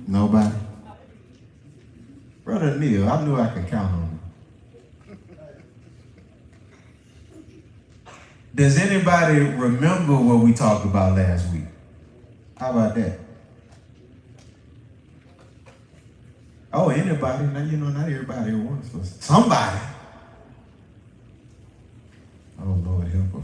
Nobody? Brother Neil, I knew I could count on him. Does anybody remember what we talked about last week? How about that? Oh, anybody? Now, not everybody at once, but somebody. Oh, Lord, help us.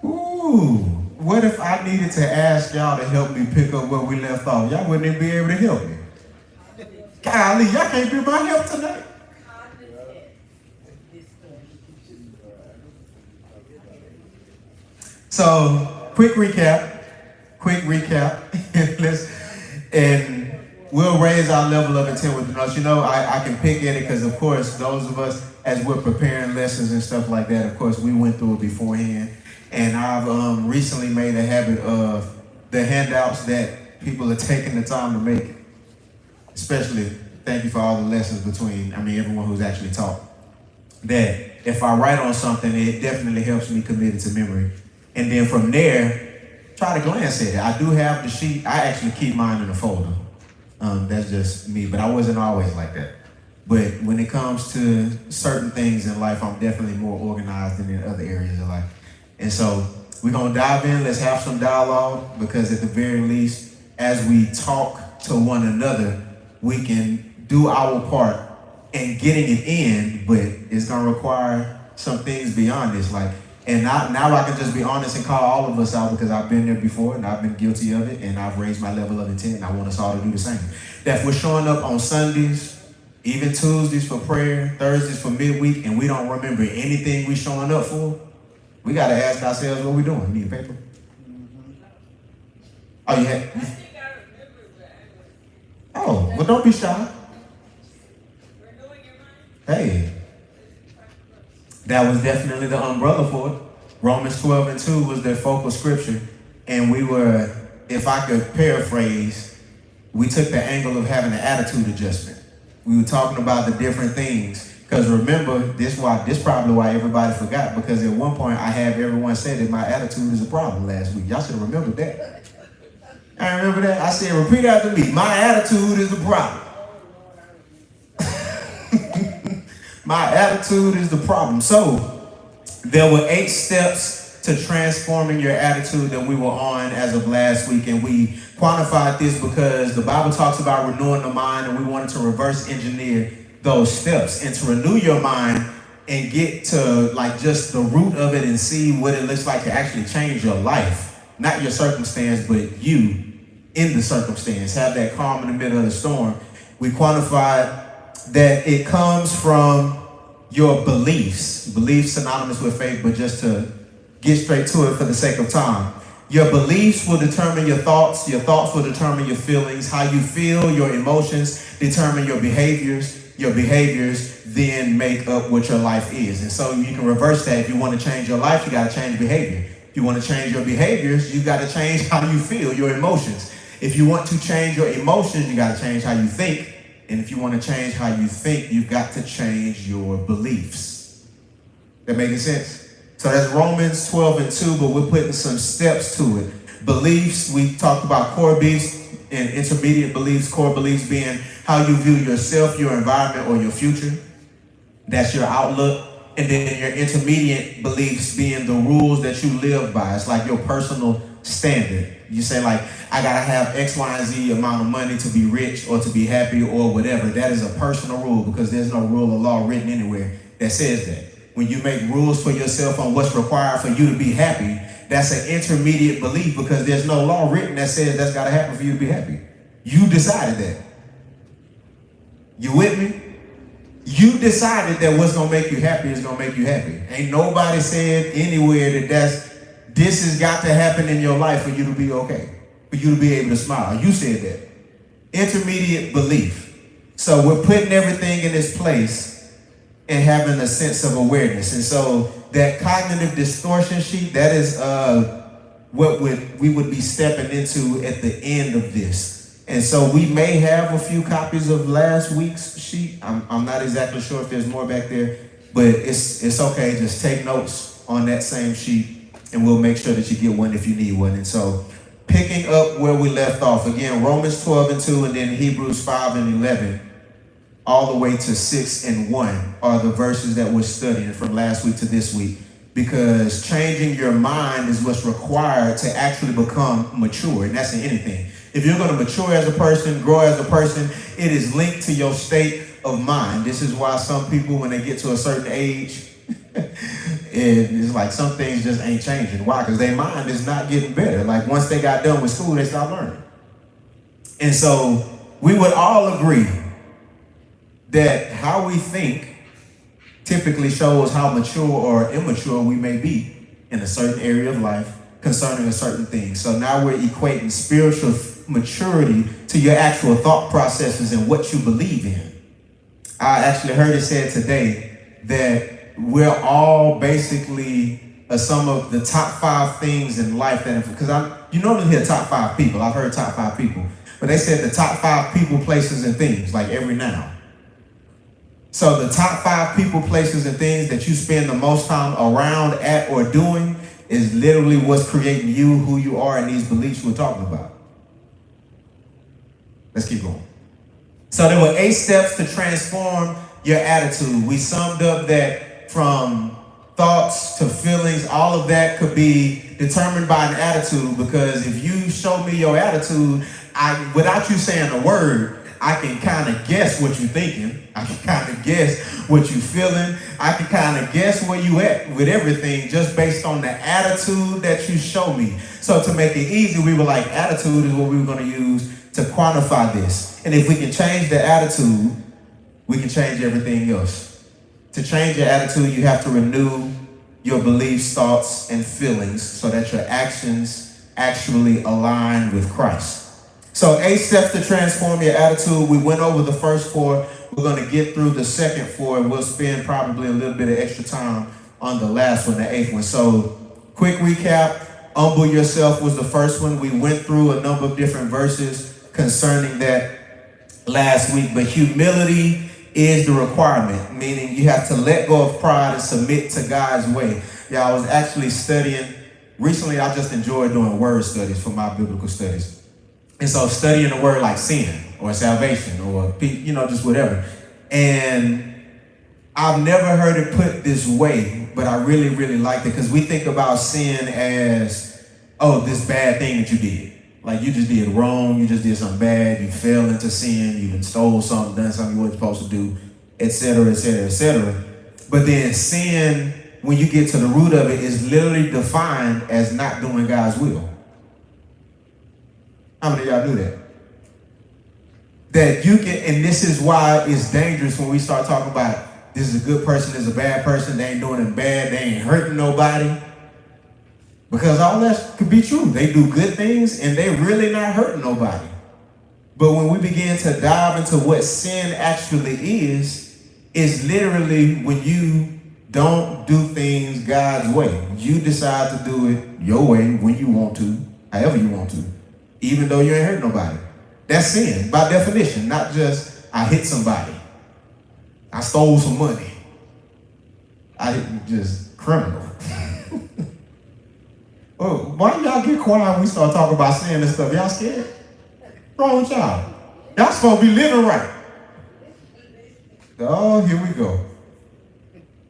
Ooh, what if I needed to ask y'all to help me pick up where we left off? Y'all wouldn't even be able to help me. Golly, y'all can't be my help tonight. So, quick recap. And we'll raise our level of intent with the notes. I can pick at it because, of course, those of us, as we're preparing lessons and stuff like that, of course, we went through it beforehand. And I've recently made a habit of the handouts that people are taking the time to make. Especially, thank you for all the lessons everyone who's actually taught. That if I write on something, it definitely helps me commit it to memory. And then from there, try to glance at it. I do have the sheet. I actually keep mine in a folder. That's just me, but I wasn't always like that. But when it comes to certain things in life, I'm definitely more organized than in other areas of life. And so we're going to dive in. Let's have some dialogue, because at the very least, as we talk to one another, we can do our part in getting it in, but it's going to require some things beyond this. And now I can just be honest and call all of us out, because I've been there before and I've been guilty of it, and I've raised my level of intent, and I want us all to do the same. That if we're showing up on Sundays, even Tuesdays for prayer, Thursdays for midweek, and we don't remember anything we're showing up for, we got to ask ourselves what we're doing. You need a paper? Oh, you had? Oh, well, don't be shy. Hey. That was definitely the umbrella for it. Romans 12:2 was their focal scripture. And we were, if I could paraphrase, we took the angle of having an attitude adjustment. We were talking about the different things. Because remember, this probably why everybody forgot. Because at one point, I have everyone say that my attitude is a problem last week. Y'all should have remembered that. I remember that. I said, repeat after me. My attitude is the problem. My attitude is the problem. So, there were 8 steps to transforming your attitude that we were on as of last week. And we quantified this because the Bible talks about renewing the mind, and we wanted to reverse engineer those steps and to renew your mind and get to just the root of it and see what it looks like to actually change your life. Not your circumstance, but you in the circumstance. Have that calm in the middle of the storm. We quantified that it comes from your beliefs synonymous with faith, but just to get straight to it for the sake of time. Your beliefs will determine your thoughts will determine your feelings, how you feel, your emotions determine your behaviors then make up what your life is. And so you can reverse that. If you want to change your life, you got to change behavior. If you want to change your behaviors, you got to change how you feel, your emotions. If you want to change your emotions, you got to change how you think. And if you want to change how you think, you've got to change your beliefs. That making sense? So that's Romans 12:2, but we're putting some steps to it. Beliefs, we talked about core beliefs and intermediate beliefs. Core beliefs being how you view yourself, your environment, or your future. That's your outlook. And then your intermediate beliefs being the rules that you live by. It's like your personal standard. You say I gotta have X, Y, and Z amount of money to be rich or to be happy or whatever. That is a personal rule, because there's no rule of law written anywhere that says that. When you make rules for yourself on what's required for you to be happy, that's an intermediate belief, because there's no law written that says that's gotta happen for you to be happy. You decided that. You with me? You decided that what's gonna make you happy is gonna make you happy. Ain't nobody said anywhere that this has got to happen in your life for you to be okay, for you to be able to smile. You said that. Intermediate belief. So we're putting everything in its place and having a sense of awareness. And so that cognitive distortion sheet, that is what we would be stepping into at the end of this. And so we may have a few copies of last week's sheet. I'm not exactly sure if there's more back there, but it's okay. Just take notes on that same sheet, and we'll make sure that you get one if you need one. And so, picking up where we left off, again, Romans 12:2, and then Hebrews 5:11, all the way to 6:1 are the verses that we're studying from last week to this week, because changing your mind is what's required to actually become mature, and that's in anything. If you're going to mature as a person, grow as a person, it is linked to your state of mind. This is why some people, when they get to a certain age, it's like some things just ain't changing. Why? Because their mind is not getting better. Like once they got done with school, they stopped learning. And so we would all agree that how we think typically shows how mature or immature we may be in a certain area of life concerning a certain thing. So now we're equating spiritual maturity to your actual thought processes and what you believe in. I actually heard it said today that we're all basically some of the top 5 things in life that, because you normally hear top 5 people. I've heard top 5 people, but they said the top 5 people, places, and things, like every noun. So the top 5 people, places, and things that you spend the most time around, at, or doing is literally what's creating you, who you are, and these beliefs we're talking about. Let's keep going. So there were 8 steps to transform your attitude. We summed up that from thoughts to feelings, all of that could be determined by an attitude, because if you show me your attitude, without you saying a word, I can kind of guess what you're thinking. I can kind of guess what you're feeling. I can kind of guess where you at with everything just based on the attitude that you show me. So to make it easy, we were like, attitude is what we were going to use to quantify this. And if we can change the attitude, we can change everything else. To change your attitude, you have to renew your beliefs, thoughts, and feelings so that your actions actually align with Christ. So 8 steps to transform your attitude. We went over the first 4. We're going to get through the second 4, and we'll spend probably a little bit of extra time on the last one, the 8th one. So quick recap, humble yourself was the first one. We went through a number of different verses concerning that last week, but humility is the requirement, meaning you have to let go of pride and submit to God's way. Yeah, I was actually studying, recently I just enjoyed doing word studies for my biblical studies. And so studying the word like sin or salvation or, just whatever. And I've never heard it put this way, but I really, really liked it, because we think about sin as, this bad thing that you did. Like you just did wrong, you just did something bad, you fell into sin, you stole something, done something you weren't supposed to do, etc., etc., etc. But then sin, when you get to the root of it, is literally defined as not doing God's will. How many of y'all do that? That you can, and this is why it's dangerous when we start talking about this is a good person, this is a bad person, they ain't doing it bad, they ain't hurting nobody. Because all that could be true. They do good things and they really not hurting nobody. But when we begin to dive into what sin actually is literally when you don't do things God's way. You decide to do it your way, when you want to, however you want to, even though you ain't hurt nobody. That's sin by definition, not just I hit somebody, I stole some money, I didn't just criminal. Oh, why y'all get quiet when we start talking about sin and stuff? Y'all scared? What's wrong with y'all? Y'all supposed to be living right. Oh, here we go.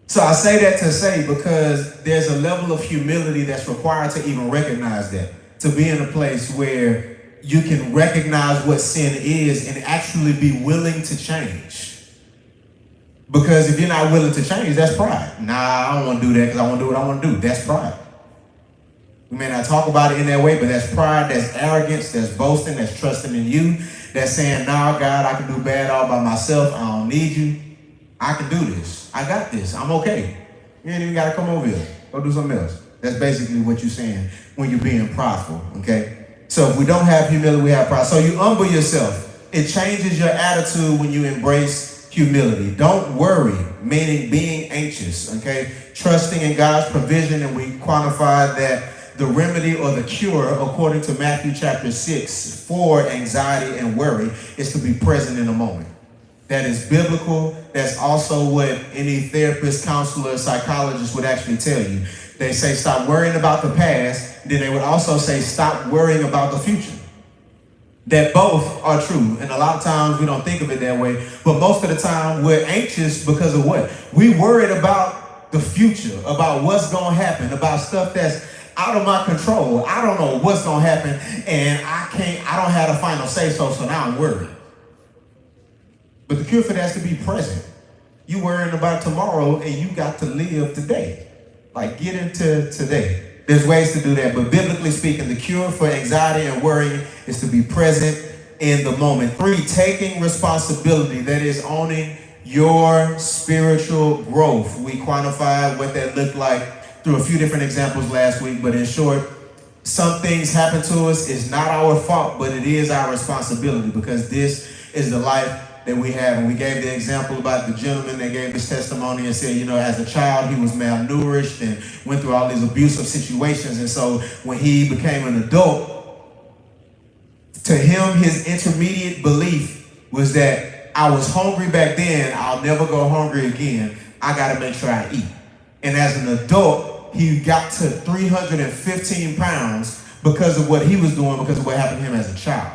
So I say that to say, because there's a level of humility that's required to even recognize that. To be in a place where you can recognize what sin is and actually be willing to change. Because if you're not willing to change, that's pride. Nah, I don't want to do that because I want to do what I want to do. That's pride. We may not talk about it in that way, but that's pride, that's arrogance, that's boasting, that's trusting in you, that's saying, nah, God, I can do bad all by myself. I don't need you. I can do this. I got this. I'm okay. You ain't even got to come over here. Go do something else. That's basically what you're saying when you're being prideful, okay? So if we don't have humility, we have pride. So you humble yourself. It changes your attitude when you embrace humility. Don't worry, meaning being anxious, okay? Trusting in God's provision, and we quantified that the remedy or the cure, according to Matthew chapter 6, for anxiety and worry is to be present in the moment. That is biblical. That's also what any therapist, counselor, psychologist would actually tell you. They say stop worrying about the past. Then they would also say stop worrying about the future. That both are true. And a lot of times we don't think of it that way. But most of the time we're anxious because of what? We worried about the future, about what's going to happen, about stuff that's out of my control. I don't know what's going to happen, and I don't have the final say so now I'm worried. But the cure for that is to be present. You worrying about tomorrow, and you got to live today. Like, get into today. There's ways to do that, but biblically speaking, the cure for anxiety and worrying is to be present in the moment. 3, taking responsibility. That is owning your spiritual growth. We quantified what that looked like through a few different examples last week, but in short, some things happen to us. It's not our fault, but it is our responsibility because this is the life that we have. And we gave the example about the gentleman that gave his testimony and said, as a child, he was malnourished and went through all these abusive situations. And so when he became an adult, to him, his intermediate belief was that I was hungry back then. I'll never go hungry again. I got to make sure I eat. And as an adult, he got to 315 pounds because of what he was doing, because of what happened to him as a child.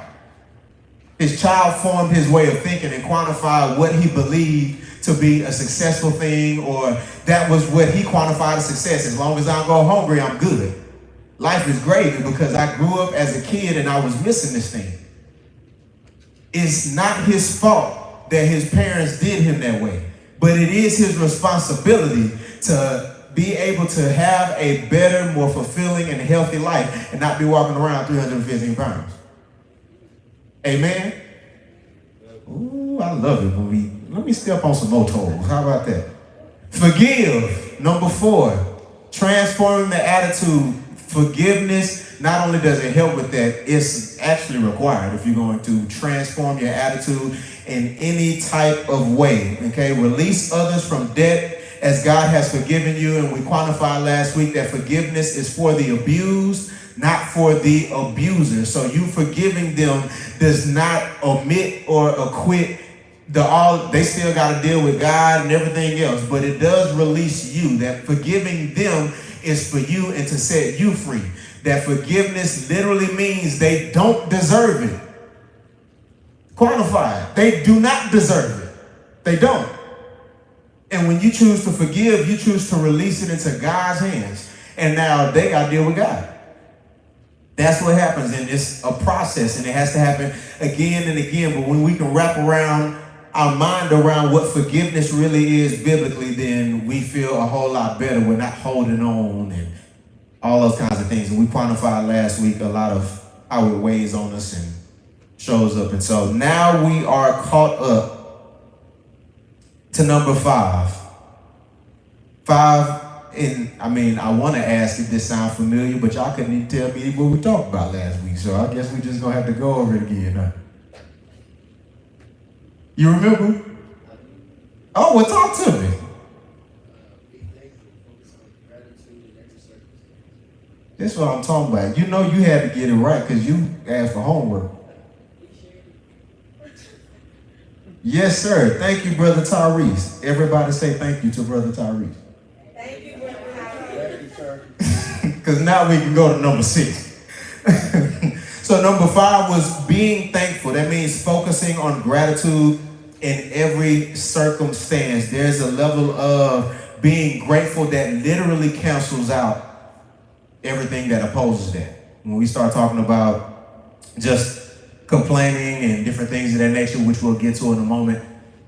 His child formed his way of thinking and quantified what he believed to be a successful thing, or that was what he quantified as success. As long as I don't go hungry, I'm good. Life is gravy because I grew up as a kid and I was missing this thing. It's not his fault that his parents did him that way, but it is his responsibility to be able to have a better, more fulfilling, and healthy life and not be walking around 315 pounds. Amen? Ooh, I love it. Let me step on some more toes. How about that? Forgive. Number 4, transforming the attitude. Forgiveness, not only does it help with that, it's actually required if you're going to transform your attitude in any type of way. Okay? Release others from debt as God has forgiven you. And we quantified last week that forgiveness is for the abused, not for the abuser. So you forgiving them does not omit or acquit they still got to deal with God and everything else, but it does release you. That forgiving them is for you and to set you free. That forgiveness literally means they don't deserve it. Quantify it. They do not deserve it. They don't. And when you choose to forgive, you choose to release it into God's hands. And now they got to deal with God. That's what happens, and it's a process, and it has to happen again and again. But when we can wrap around our mind around what forgiveness really is biblically, then we feel a whole lot better. We're not holding on and all those kinds of things. And we quantified last week a lot of how it weighs on us and shows up. And so now we are caught up to number 5. 5. And I want to ask if this sounds familiar, but y'all couldn't even tell me what we talked about last week. So I guess we just gonna have to go over it again. Huh? You remember? Oh, well, talk to me. That's what I'm talking about. You had to get it right because you asked for homework. Yes, sir. Thank you, Brother Tyrese. Everybody say thank you to Brother Tyrese. Thank you, Brother Tyrese. Because now we can go to number 6. So number 5 was being thankful. That means focusing on gratitude in every circumstance. There's a level of being grateful that literally cancels out everything that opposes that. When we start talking about just complaining and different things of that nature, which we'll get to in a moment,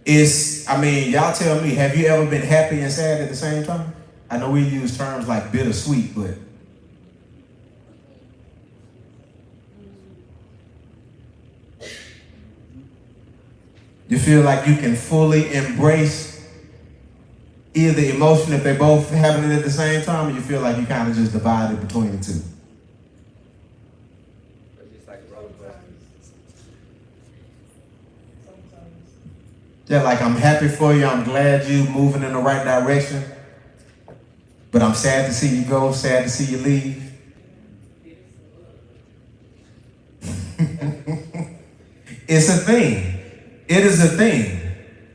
y'all tell me, have you ever been happy and sad at the same time? I know we use terms like bittersweet, but you feel like you can fully embrace either emotion if they're both happening at the same time, or you feel like you kind of just divided between the two? Yeah, like I'm happy for you, I'm glad you moving in the right direction, but I'm sad to see you go, sad to see you leave. It's a thing. It is a thing.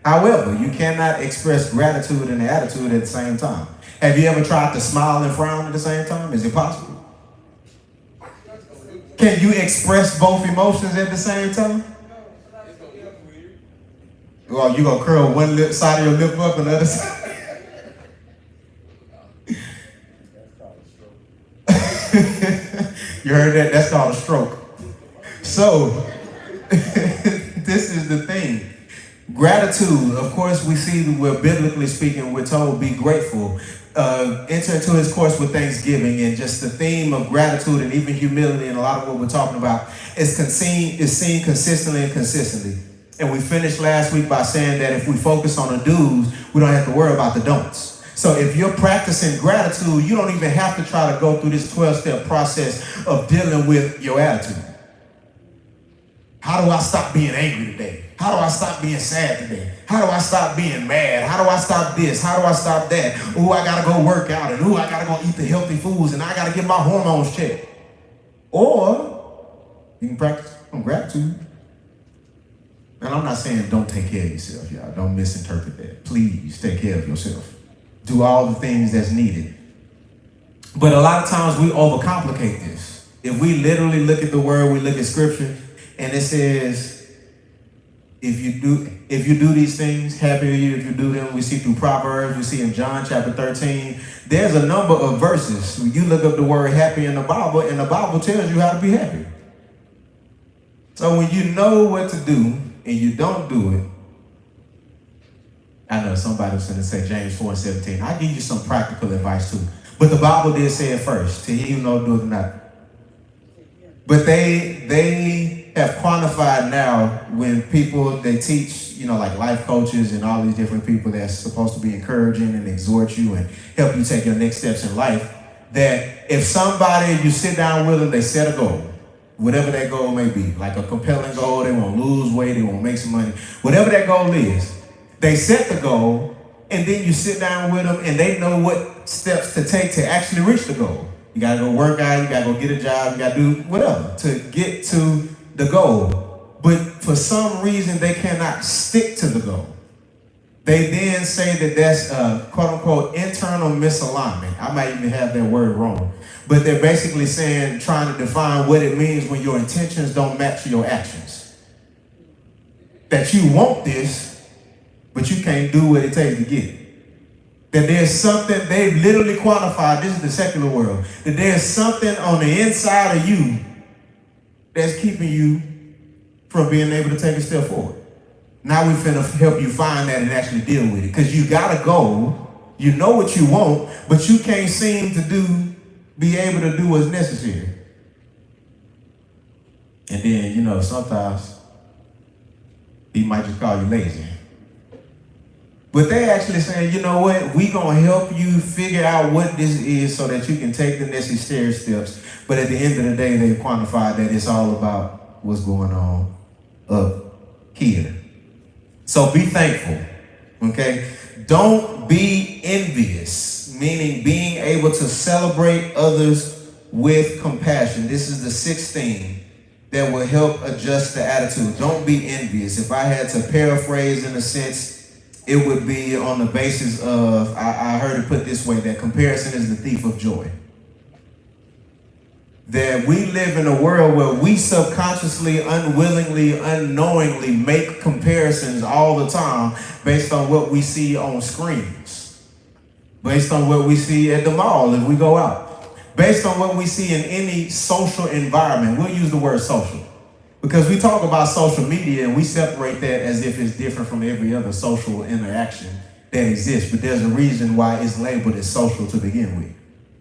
However, you cannot express gratitude and attitude at the same time. Have you ever tried to smile and frown at the same time? Is it possible? Can you express both emotions at the same time? Well, you gonna curl one lip side of your lip up and the other side? You heard that? That's called a stroke. So, this is the thing. Gratitude, of course, we see that we're biblically speaking, we're told be grateful. Enter into his course with thanksgiving, and just the theme of gratitude and even humility and a lot of what we're talking about is seen consistently and consistently. And we finished last week by saying that if we focus on the do's, we don't have to worry about the don'ts. So if you're practicing gratitude, you don't even have to try to go through this 12-step process of dealing with your attitude. How do I stop being angry today? How do I stop being sad today? How do I stop being mad? How do I stop this? How do I stop that? Ooh, I gotta go work out, and ooh, I gotta go eat the healthy foods, and I gotta get my hormones checked. Or you can practice on gratitude. And I'm not saying don't take care of yourself, y'all. Don't misinterpret that. Please take care of yourself. Do all the things that's needed. But a lot of times we overcomplicate this. If we literally look at the word, we look at scripture, and it says, if you do these things, happy are you if you do them. We see through Proverbs, we see in John chapter 13. There's a number of verses. You look up the word happy in the Bible, and the Bible tells you how to be happy. So when you know what to do and you don't do it, I know somebody was going to say James 4:17. I'll give you some practical advice too. But the Bible did say it first, to he who knows doeth not. But they have quantified now when people, they teach, like life coaches and all these different people that's supposed to be encouraging and exhort you and help you take your next steps in life, that if somebody, you sit down with them, they set a goal, whatever that goal may be, like a compelling goal, they want to lose weight, they want to make some money, whatever that goal is, they set the goal, and then you sit down with them and they know what steps to take to actually reach the goal. You got to go work out, you got to go get a job, you got to do whatever to get to the goal. But for some reason, they cannot stick to the goal. They then say that that's quote unquote internal misalignment. I might even have that word wrong. But they're basically saying, trying to define what it means when your intentions don't match your actions. That you want this, but you can't do what it takes to get it. That there's something, they've literally quantified, this is the secular world, that there's something on the inside of you that's keeping you from being able to take a step forward. Now we're finna help you find that and actually deal with it. Because you got a goal, you know what you want, but you can't seem to be able to do what's necessary. And then, sometimes he might just call you lazy. But they actually saying, you know what, we gonna help you figure out what this is so that you can take the necessary steps. But at the end of the day, they quantified that it's all about what's going on up here. So be thankful, okay? Don't be envious, meaning being able to celebrate others with compassion. This is the sixth thing that will help adjust the attitude. Don't be envious. If I had to paraphrase in a sense, it would be on the basis of, I heard it put this way, that comparison is the thief of joy. That we live in a world where we subconsciously, unwillingly, unknowingly make comparisons all the time based on what we see on screens, based on what we see at the mall if we go out, based on what we see in any social environment. We'll use the word social. Because we talk about social media and we separate that as if it's different from every other social interaction that exists. But there's a reason why it's labeled as social to begin with.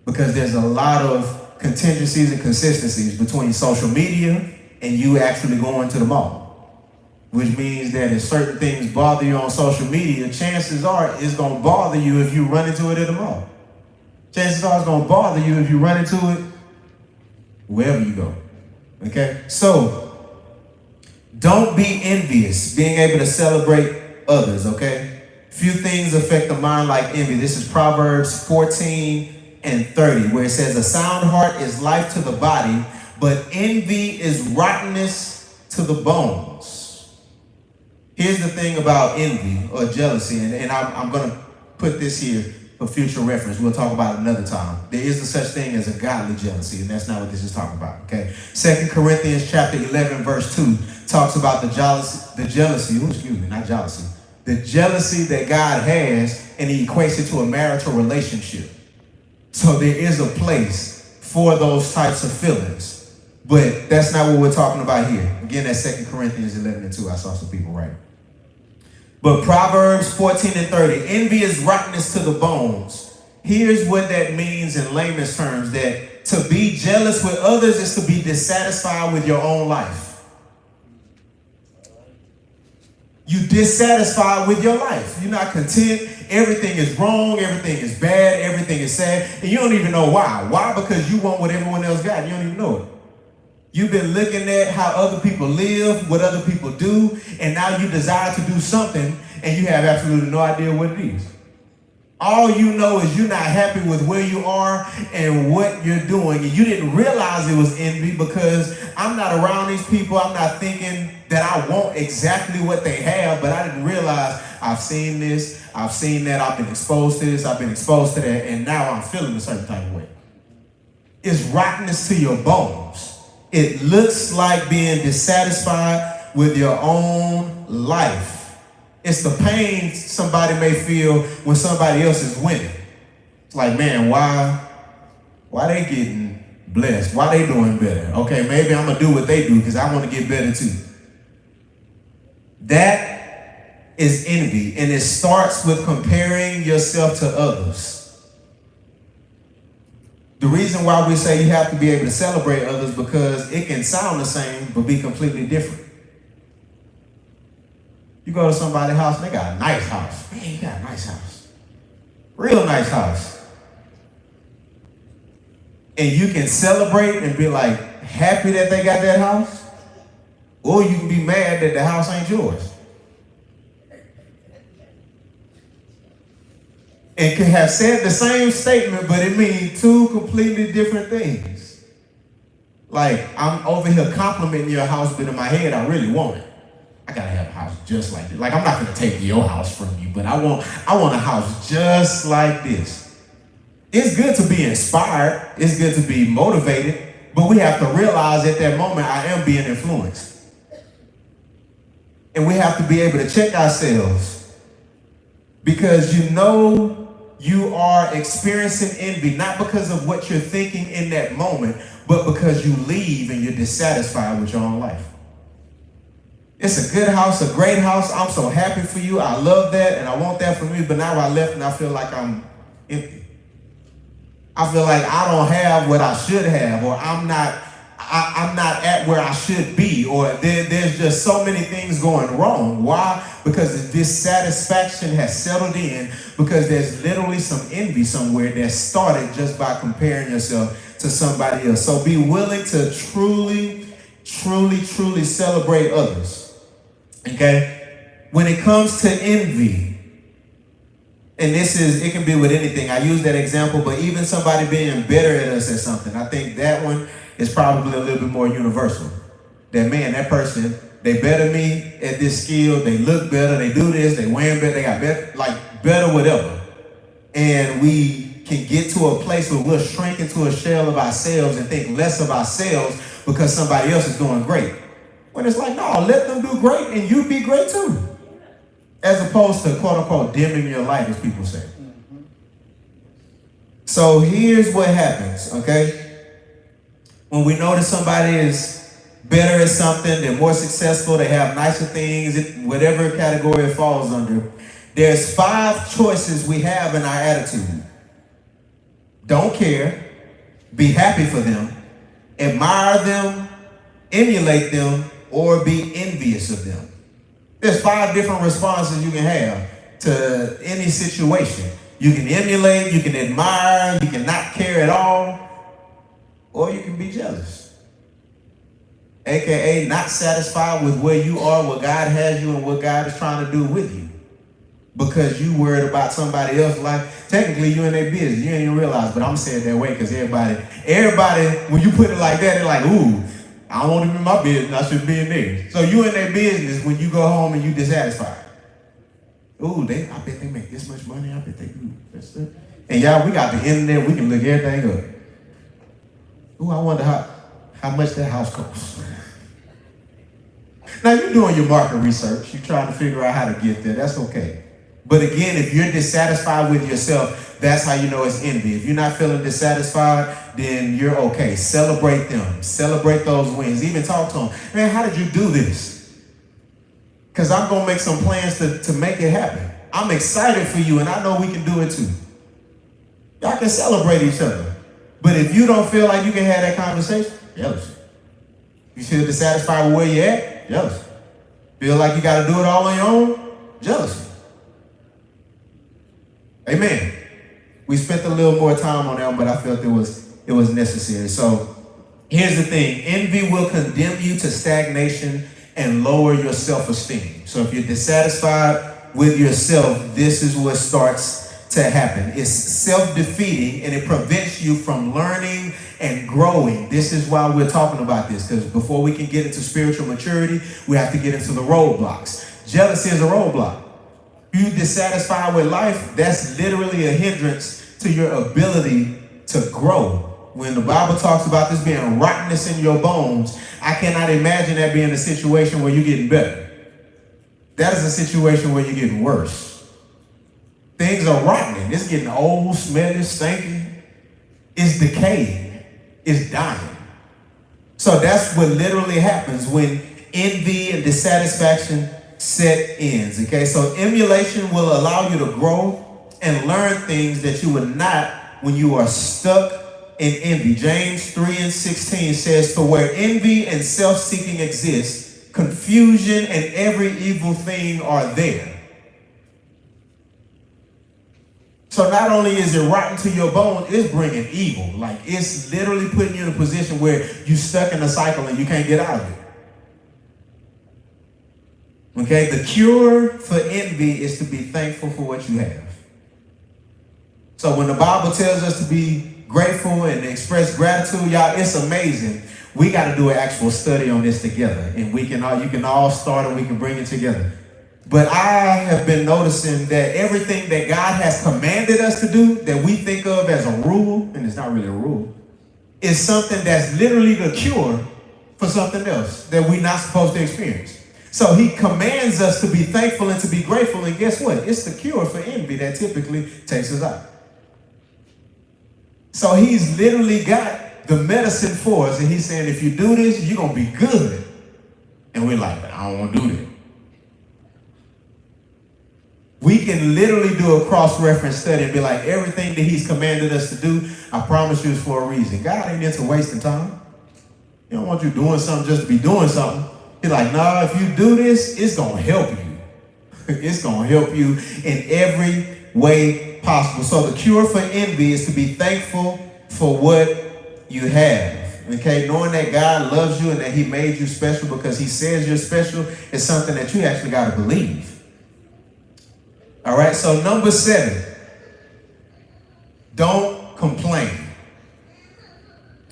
Because there's a lot of contingencies and consistencies between social media and you actually going to the mall. Which means that if certain things bother you on social media, chances are it's going to bother you if you run into it at the mall. Chances are it's going to bother you if you run into it wherever you go. Okay? So, don't be envious, being able to celebrate others, okay? Few things affect the mind like envy. This is Proverbs 14:30, where it says, a sound heart is life to the body, but envy is rottenness to the bones. Here's the thing about envy or jealousy, and I'm going to put this here. for future reference. We'll talk about it another time. There is a such thing as a godly jealousy, and that's not what this is talking about, okay? 2 Corinthians chapter 11, verse 2 talks about the jealousy that God has, and he equates it to a marital relationship. So there is a place for those types of feelings, but that's not what we're talking about here. Again, that's 2 Corinthians 11 and 2. I saw some people writing. But Proverbs 14 and 30, envy is rottenness to the bones. Here's what that means in layman's terms, that to be jealous with others is to be dissatisfied with your own life. You dissatisfied with your life. You're not content. Everything is wrong. Everything is bad. Everything is sad. And you don't even know why. Why? Because you want what everyone else got. You don't even know it. You've been looking at how other people live, what other people do, and now you desire to do something, and you have absolutely no idea what it is. All you know is you're not happy with where you are and what you're doing, and you didn't realize it was envy because I'm not around these people. I'm not thinking that I want exactly what they have, but I didn't realize I've seen this, I've seen that, I've been exposed to this, I've been exposed to that, and now I'm feeling a certain type of way. It's rottenness to your bones. It looks like being dissatisfied with your own life. It's the pain somebody may feel when somebody else is winning. It's like, man, why they getting blessed? Why they doing better? Okay, maybe I'm going to do what they do because I want to get better too. That is envy, and it starts with comparing yourself to others. The reason why we say you have to be able to celebrate others because it can sound the same but be completely different. You go to somebody's house and they got a nice house. Man, you got a nice house. Real nice house. And you can celebrate and be like happy that they got that house, or you can be mad that the house ain't yours. And can have said the same statement, but it means two completely different things. Like, I'm over here complimenting your house, but in my head, I really want it. I gotta have a house just like this. Like, I'm not gonna take your house from you, but I want a house just like this. It's good to be inspired. It's good to be motivated, but we have to realize at that moment, I am being influenced. And we have to be able to check ourselves, because you know you are experiencing envy, not because of what you're thinking in that moment, but because you leave and you're dissatisfied with your own life. It's a good house, a great house. I'm so happy for you. I love that, and I want that for me, but now I left and I feel like I'm empty. I feel like I don't have what I should have, or I'm not at where I should be, or there's just so many things going wrong. Why? Because the dissatisfaction has settled in, because there's literally some envy somewhere that started just by comparing yourself to somebody else. So be willing to truly celebrate others. Okay? When it comes to envy, and it can be with anything. I use that example, but even somebody being better at us at something, I think that one is probably a little bit more universal. That man, that person, they better me at this skill, they look better, they do this, they win better, they got better whatever. And we can get to a place where we'll shrink into a shell of ourselves and think less of ourselves because somebody else is doing great. When it's like, no, let them do great and you be great too. As opposed to, quote unquote, dimming your light, as people say. So here's what happens, okay? When we notice somebody is better at something, they're more successful, they have nicer things, whatever category it falls under, there's 5 choices we have in our attitude. Don't care, be happy for them, admire them, emulate them, or be envious of them. There's 5 different responses you can have to any situation. You can emulate, you can admire, you can not care at all, or you can be jealous. AKA not satisfied with where you are, what God has you, and what God is trying to do with you. Because you worried about somebody else's life. Technically, you in their business. You ain't even realize, but I'm saying it that way because everybody, when you put it like that, they're like, ooh, I don't want to be in my business. I should be in theirs. So you in their business when you go home and you dissatisfied. Ooh, I bet they make this much money. I bet they do. And y'all, we got the internet. We can look everything up. Ooh, I wonder how much that house costs. Now, you're doing your market research. You're trying to figure out how to get there. That's okay. But again, if you're dissatisfied with yourself, that's how you know it's envy. If you're not feeling dissatisfied, then you're okay. Celebrate them. Celebrate those wins. Even talk to them. Man, how did you do this? Because I'm going to make some plans to make it happen. I'm excited for you, and I know we can do it too. Y'all can celebrate each other. But if you don't feel like you can have that conversation, jealousy. You feel dissatisfied with where you're at, jealousy. Feel like you got to do it all on your own, jealousy. Amen. We spent a little more time on that one, but I felt it was necessary. So here's the thing. Envy will condemn you to stagnation and lower your self-esteem. So if you're dissatisfied with yourself, this is what starts to happen. It's self-defeating, and it prevents you from learning and growing. This is why we're talking about this, because before we can get into spiritual maturity, we have to get into the roadblocks. Jealousy is a roadblock. If you're dissatisfied with life, that's literally a hindrance to your ability to grow. When the Bible talks about this being rottenness in your bones, I cannot imagine that being a situation where you're getting better. That is a situation where you're getting worse. Things are rotting. It's getting old, smelly, stinky. It's decaying. It's dying. So that's what literally happens when envy and dissatisfaction set ends. Okay, so emulation will allow you to grow and learn things that you would not when you are stuck in envy. James 3:16 says, "For where envy and self-seeking exist, confusion and every evil thing are there." So not only is it rotten to your bones, it's bringing evil. Like, it's literally putting you in a position where you're stuck in a cycle and you can't get out of it. Okay, the cure for envy is to be thankful for what you have. So when the Bible tells us to be grateful and express gratitude, y'all, it's amazing. We got to do an actual study on this together, and you can all start and we can bring it together. But I have been noticing that everything that God has commanded us to do, that we think of as a rule, and it's not really a rule, is something that's literally the cure for something else that we're not supposed to experience. So he commands us to be thankful and to be grateful, and guess what? It's the cure for envy that typically takes us out. So he's literally got the medicine for us, and he's saying, if you do this, you're going to be good. And we're like, I don't want to do that. We can literally do a cross-reference study and be like, everything that he's commanded us to do, I promise you, is for a reason. God ain't into wasting time. He don't want you doing something just to be doing something. He's like, nah, if you do this, it's going to help you. It's going to help you in every way possible. So the cure for envy is to be thankful for what you have. Okay, knowing that God loves you and that he made you special because he says you're special is something that you actually got to believe. All right, so number 7, don't complain.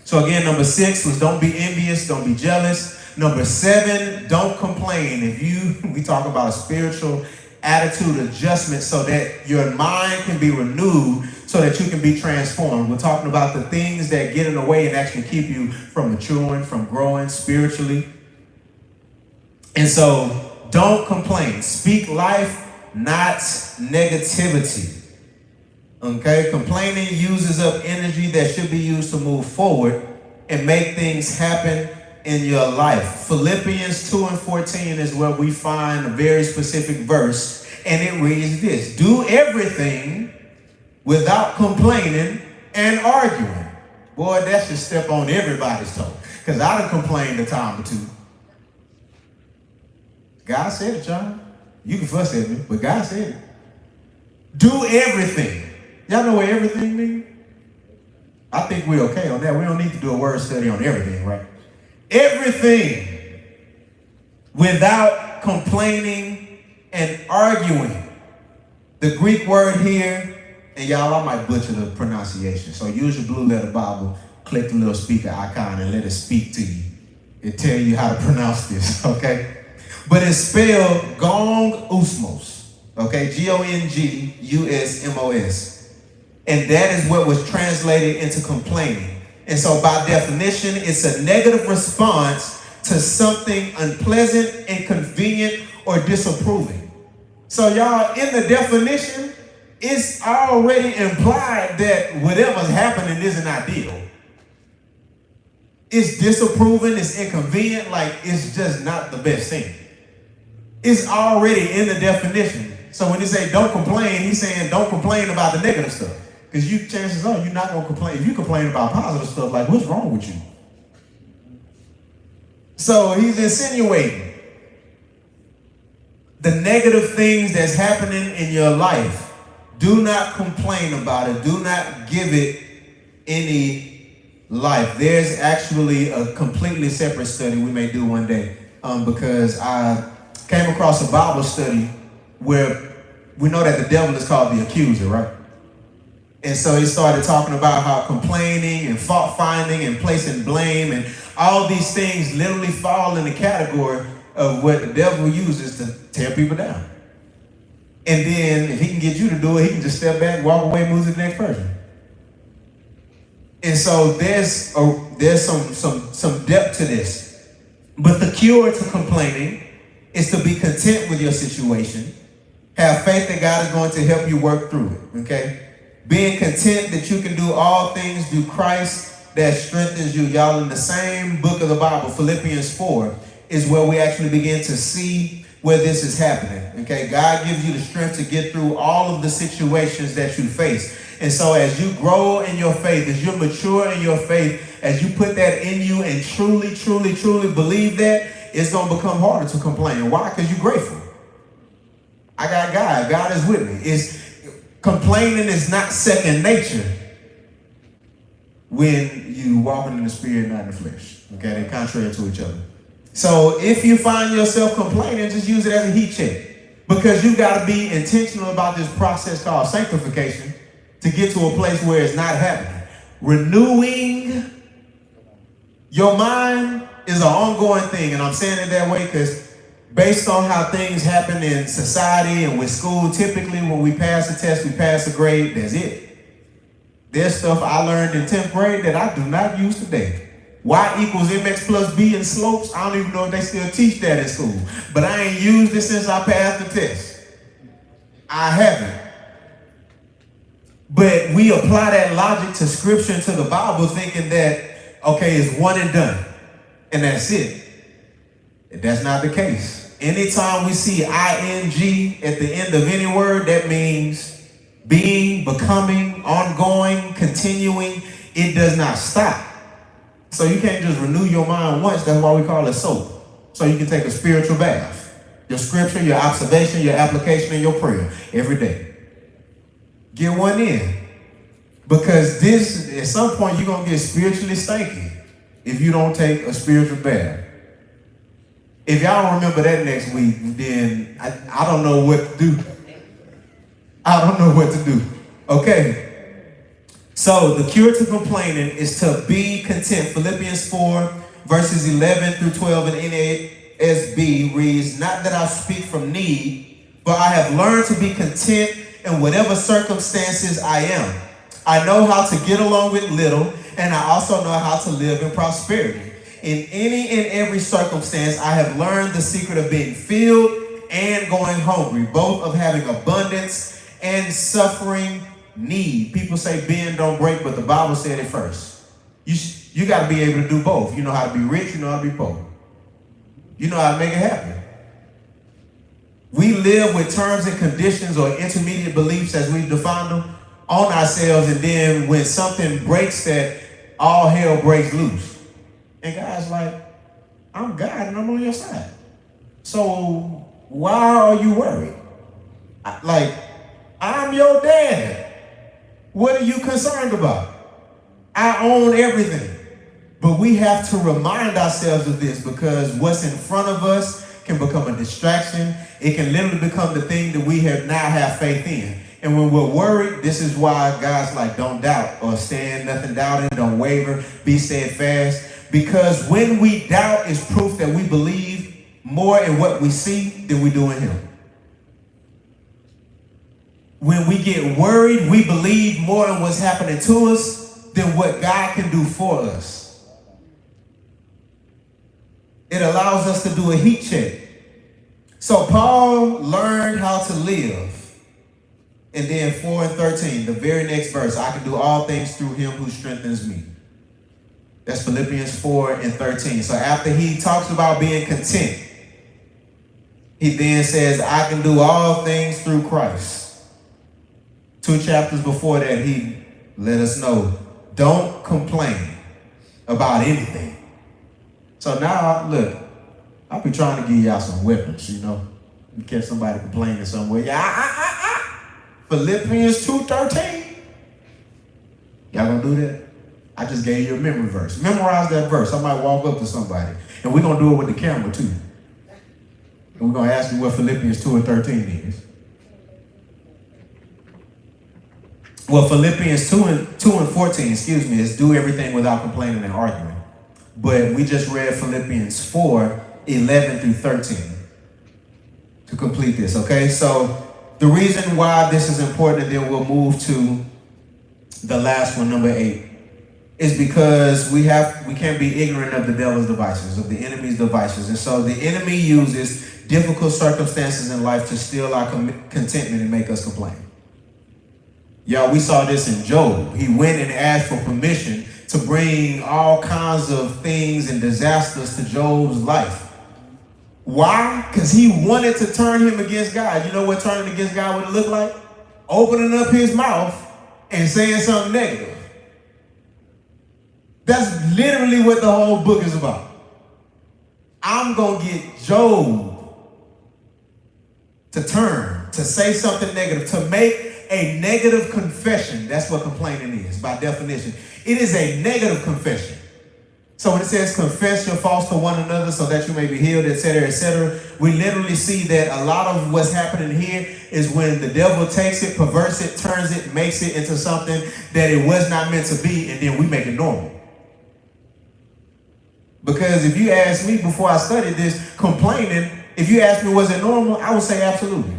So again, number 6 was don't be envious, don't be jealous. Number 7, don't complain. We talk about a spiritual attitude adjustment so that your mind can be renewed so that you can be transformed. We're talking about the things that get in the way and actually keep you from maturing, from growing spiritually. And so don't complain. Speak life, not negativity. Okay? Complaining uses up energy that should be used to move forward and make things happen in your life. Philippians 2:14 is where we find a very specific verse, and it reads this: do everything without complaining and arguing. Boy, that should step on everybody's toe, because I done complained a time or two. God said it, y'all. You can fuss at me, but God said it. Do everything. Y'all know what everything means? I think we're okay on that. We don't need to do a word study on everything, right? Everything without complaining and arguing. The Greek word here, and y'all, I might butcher the pronunciation, so use your blue letter Bible, click the little speaker icon and let it speak to you. It tell you how to pronounce this, okay? But it's spelled gong usmos, okay? Gongusmos. And that is what was translated into complaining. And so by definition, it's a negative response to something unpleasant, inconvenient, or disapproving. So y'all, in the definition, it's already implied that whatever's happening isn't ideal. It's disapproving, it's inconvenient, like it's just not the best thing. It's already in the definition. So when he say don't complain, he's saying don't complain about the negative stuff. Because chances are you're not going to complain. If you complain about positive stuff, like what's wrong with you? So he's insinuating the negative things that's happening in your life. Do not complain about it. Do not give it any life. There's actually a completely separate study we may do one day because I came across a Bible study where we know that the devil is called the accuser, right? And so he started talking about how complaining and fault finding and placing blame and all these things literally fall in the category of what the devil uses to tear people down. And then if he can get you to do it, he can just step back, walk away, move to the next person. And so there's some depth to this. But the cure to complaining is to be content with your situation. Have faith that God is going to help you work through it, okay? Being content that you can do all things through Christ that strengthens you. Y'all, in the same book of the Bible, Philippians 4, is where we actually begin to see where this is happening, okay? God gives you the strength to get through all of the situations that you face. And so as you grow in your faith, as you mature in your faith, as you put that in you and truly, truly, truly believe that, it's going to become harder to complain. Why? Because you're grateful. I got God. God is with me. Complaining is not second nature when you walking in the spirit, not in the flesh. Okay, they're contrary to each other. So if you find yourself complaining, just use it as a heat check. Because you've got to be intentional about this process called sanctification to get to a place where it's not happening. Renewing your mind is an ongoing thing. And I'm saying it that way because based on how things happen in society and with school, typically when we pass a test, we pass a grade, that's it. There's stuff I learned in 10th grade that I do not use today. Y equals mx plus b in slopes. I don't even know if they still teach that in school. But I ain't used it since I passed the test. I haven't. But we apply that logic to scripture and to the Bible thinking that, okay, it's one and done. And that's it. That's not the case. Anytime we see ing at the end of any word, that means being, becoming, ongoing, continuing. It does not stop. So you can't just renew your mind once. That's why we call it soap. So you can take a spiritual bath. Your scripture, your observation, your application, and your prayer every day. Get one in. Because this, at some point, you're going to get spiritually stanky if you don't take a spiritual bath. If y'all remember that next week, then I don't know what to do. I don't know what to do. Okay. So the cure to complaining is to be content. Philippians 4, verses 11 through 12 in NASB reads, "Not that I speak from need, but I have learned to be content in whatever circumstances I am. I know how to get along with little, and I also know how to live in prosperity. In any and every circumstance, I have learned the secret of being filled and going hungry, both of having abundance and suffering need." People say bend don't break, but the Bible said it first. You got to be able to do both. You know how to be rich, you know how to be poor. You know how to make it happen. We live with terms and conditions or intermediate beliefs as we define them on ourselves, and then when something breaks that, all hell breaks loose. And God's like, I'm God and I'm on your side. So why are you worried? Like, I'm your dad. What are you concerned about? I own everything. But we have to remind ourselves of this because what's in front of us can become a distraction. It can literally become the thing that we have faith in. And when we're worried, this is why God's like, don't doubt or stand nothing doubting, don't waver, be steadfast. Because when we doubt, it's proof that we believe more in what we see than we do in Him. When we get worried, we believe more in what's happening to us than what God can do for us. It allows us to do a heat check. So Paul learned how to live. And then 4 and 13, the very next verse, I can do all things through him who strengthens me. That's Philippians 4 and 13. So after he talks about being content, he then says, I can do all things through Christ. 2 chapters before that, he let us know, don't complain about anything. So now, look, I'll be trying to give y'all some weapons, you know. You catch somebody complaining somewhere. Philippians 2:13. Y'all gonna do that? I just gave you a memory verse. Memorize that verse. Somebody walk up to somebody. And we're gonna do it with the camera too. And we're gonna ask you what Philippians 2 and 13 is. Well, Philippians 2 and 14, is do everything without complaining and arguing. But we just read Philippians 4, 11 through 13 to complete this, okay? So the reason why this is important, and then we'll move to the last one, number 8, is because we can't be ignorant of the devil's devices, of the enemy's devices. And so the enemy uses difficult circumstances in life to steal our contentment and make us complain. Y'all, we saw this in Job. He went and asked for permission to bring all kinds of things and disasters to Job's life. Why? Because he wanted to turn him against God. You know what turning against God would look like? Opening up his mouth and saying something negative. That's literally what the whole book is about. I'm going to get Job to turn, to say something negative, to make a negative confession. That's what complaining is, by definition. It is a negative confession. So when it says confess your faults to one another so that you may be healed, etc., we literally see that a lot of what's happening here is when the devil takes it, perverts it, turns it, makes it into something that it was not meant to be, and then we make it normal. Because if you ask me before I studied this, complaining, if you ask me was it normal, I would say absolutely.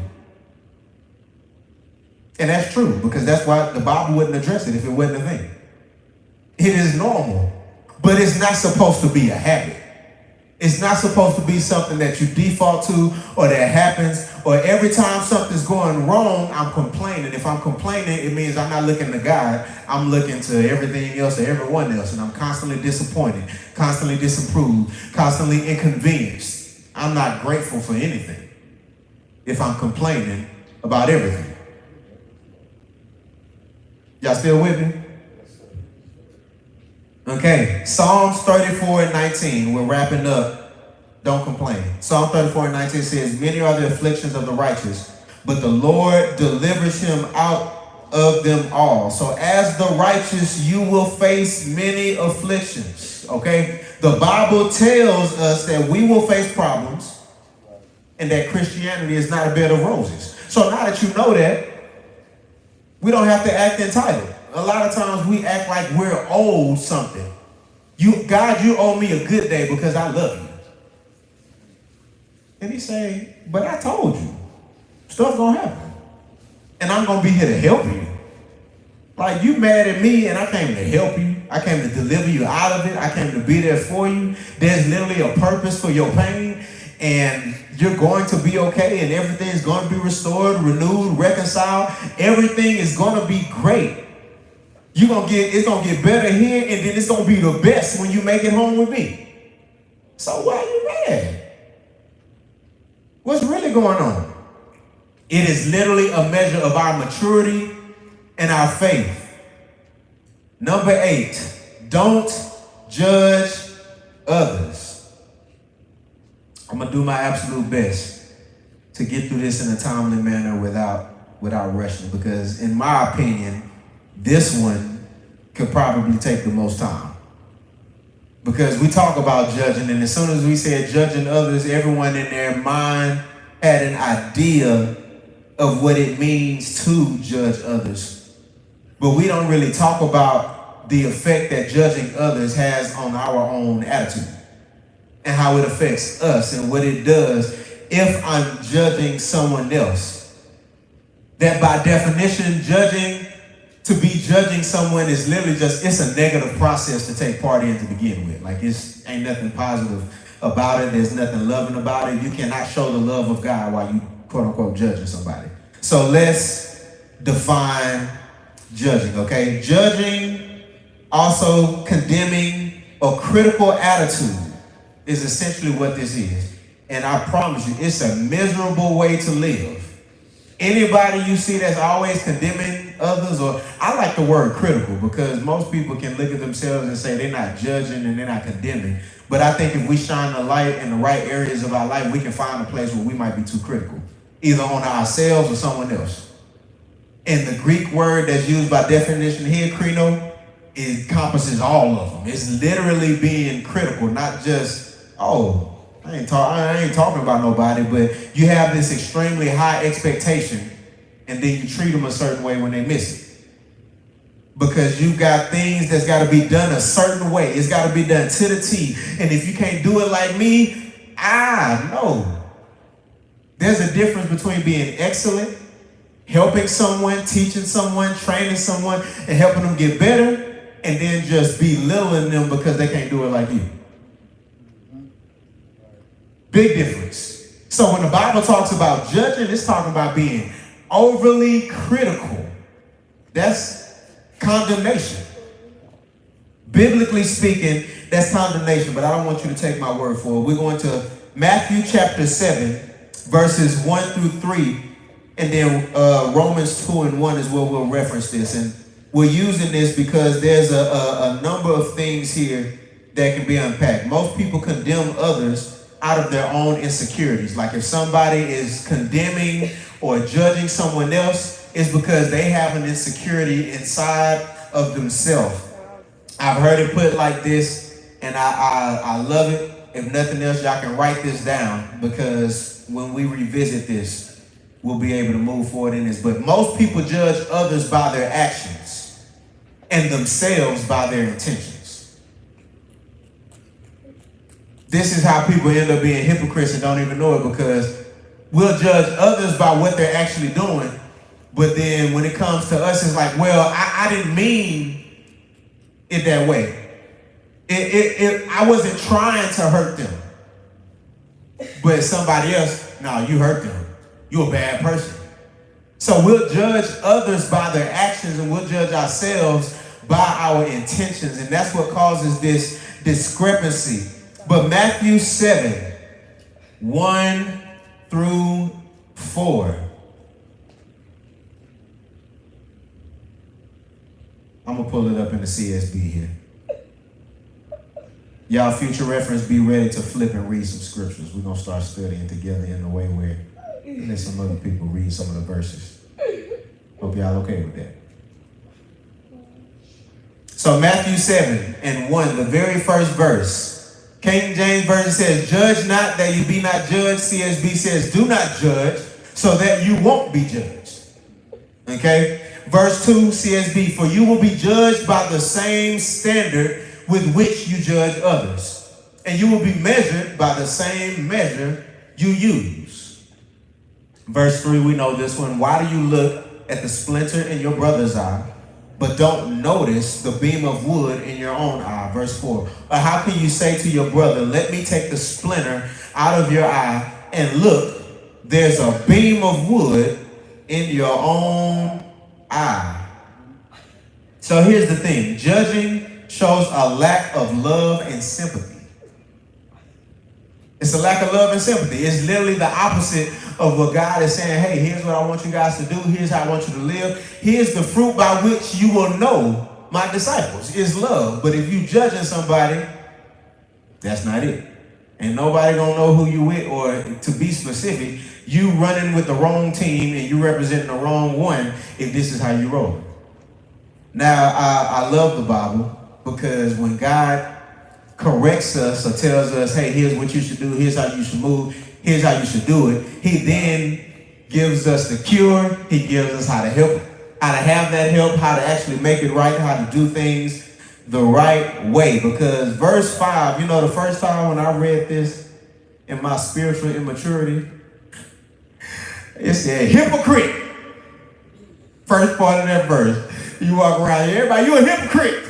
And that's true, because that's why the Bible wouldn't address it if it wasn't a thing. It is normal. But it's not supposed to be a habit. It's not supposed to be something that you default to or that happens, or every time something's going wrong, I'm complaining. If I'm complaining, it means I'm not looking to God. I'm looking to everything else or everyone else, and I'm constantly disappointed, constantly disapproved, constantly inconvenienced. I'm not grateful for anything if I'm complaining about everything. Y'all still with me? Okay, Psalms 34 and 19, we're wrapping up. Don't complain. Psalm 34 and 19 says, many are the afflictions of the righteous, but the Lord delivers him out of them all. So as the righteous, you will face many afflictions, okay? The Bible tells us that we will face problems and that Christianity is not a bed of roses. So now that you know that, we don't have to act entitled. A lot of times we act like we're owed something. God, you owe me a good day because I love you. And he say, but I told you, stuff gonna happen. And I'm gonna be here to help you. Like, you mad at me and I came to help you. I came to deliver you out of it. I came to be there for you. There's literally a purpose for your pain. And you're going to be okay, and everything's going to be restored, renewed, reconciled. Everything is going to be great. It's going to get better here, and then it's going to be the best when you make it home with me. So why are you mad? What's really going on? It is literally a measure of our maturity and our faith. Number 8, don't judge others. I'm going to do my absolute best to get through this in a timely manner without rushing, because in my opinion, this one could probably take the most time. Because we talk about judging, and as soon as we said judging others, everyone in their mind had an idea of what it means to judge others. But we don't really talk about the effect that judging others has on our own attitude, and how it affects us and what it does if I'm judging someone else. that by definition, to be judging someone is literally it's a negative process to take part in to begin with. Like ain't nothing positive about it. There's nothing loving about it. You cannot show the love of God while you quote unquote judging somebody. So let's define judging, okay? Judging, also condemning or critical attitude is essentially what this is. And I promise you, it's a miserable way to live. Anybody you see that's always condemning others, or I like the word critical because most people can look at themselves and say they're not judging and they're not condemning. But I think if we shine the light in the right areas of our life, we can find a place where we might be too critical, either on ourselves or someone else. And the Greek word that's used by definition here, krino, encompasses all of them. It's literally being critical, not just, I ain't talking about nobody, but you have this extremely high expectation and then you treat them a certain way when they miss it. Because you've got things that's got to be done a certain way. It's got to be done to the T. And if you can't do it like me, no. There's a difference between being excellent, helping someone, teaching someone, training someone, and helping them get better, and then just belittling them because they can't do it like you. Big difference. So when the Bible talks about judging, it's talking about being overly critical. That's condemnation. Biblically speaking, that's condemnation, but I don't want you to take my word for it. We're going to Matthew chapter 7, verses 1 through 3, and then Romans 2 and 1 is where we'll reference this. And we're using this because there's a number of things here that can be unpacked. Most people condemn others out of their own insecurities. Like if somebody is condemning or judging someone else, it's because they have an insecurity inside of themselves. I've heard it put like this, and I love it. If nothing else, y'all can write this down, because when we revisit this, we'll be able to move forward in this. But most people judge others by their actions and themselves by their intentions. This is how people end up being hypocrites and don't even know it, because we'll judge others by what they're actually doing. But then when it comes to us, it's like, well, I didn't mean it that way. I wasn't trying to hurt them. But somebody else, no, you hurt them. You're a bad person. So we'll judge others by their actions, and we'll judge ourselves by our intentions. And that's what causes this discrepancy. But Matthew 7, 1 through 4. I'm going to pull it up in the CSB here. Y'all, future reference, be ready to flip and read some scriptures. We're going to start studying together in a way where let some other people read some of the verses. Hope y'all okay with that. So Matthew 7 and 1, the very first verse. King James Version says, judge not that you be not judged. CSB says, do not judge so that you won't be judged. Okay? Verse 2, CSB, for you will be judged by the same standard with which you judge others, and you will be measured by the same measure you use. Verse 3, we know this one. Why do you look at the splinter in your brother's eye, but don't notice the beam of wood in your own eye? Verse 4, or how can you say to your brother, let me take the splinter out of your eye, and look, there's a beam of wood in your own eye? So here's the thing. Judging shows a lack of love and sympathy. It's a lack of love and sympathy. It's literally the opposite of what God is saying. Hey, here's what I want you guys to do. Here's how I want you to live. Here's the fruit by which you will know my disciples is love. But if you judging somebody, that's not it. And nobody gonna know who you with, or to be specific, you running with the wrong team and you representing the wrong one if this is how you roll. Now, I love the Bible, because when God corrects us or tells us, hey, here's what you should do, here's how you should move, here's how you should do it, he then gives us the cure. He gives us how to help, how to have that help, how to actually make it right, how to do things the right way. Because verse 5, you know, the first time when I read this in my spiritual immaturity, it said, hypocrite, First part of that verse. You walk around here, everybody, you a hypocrite.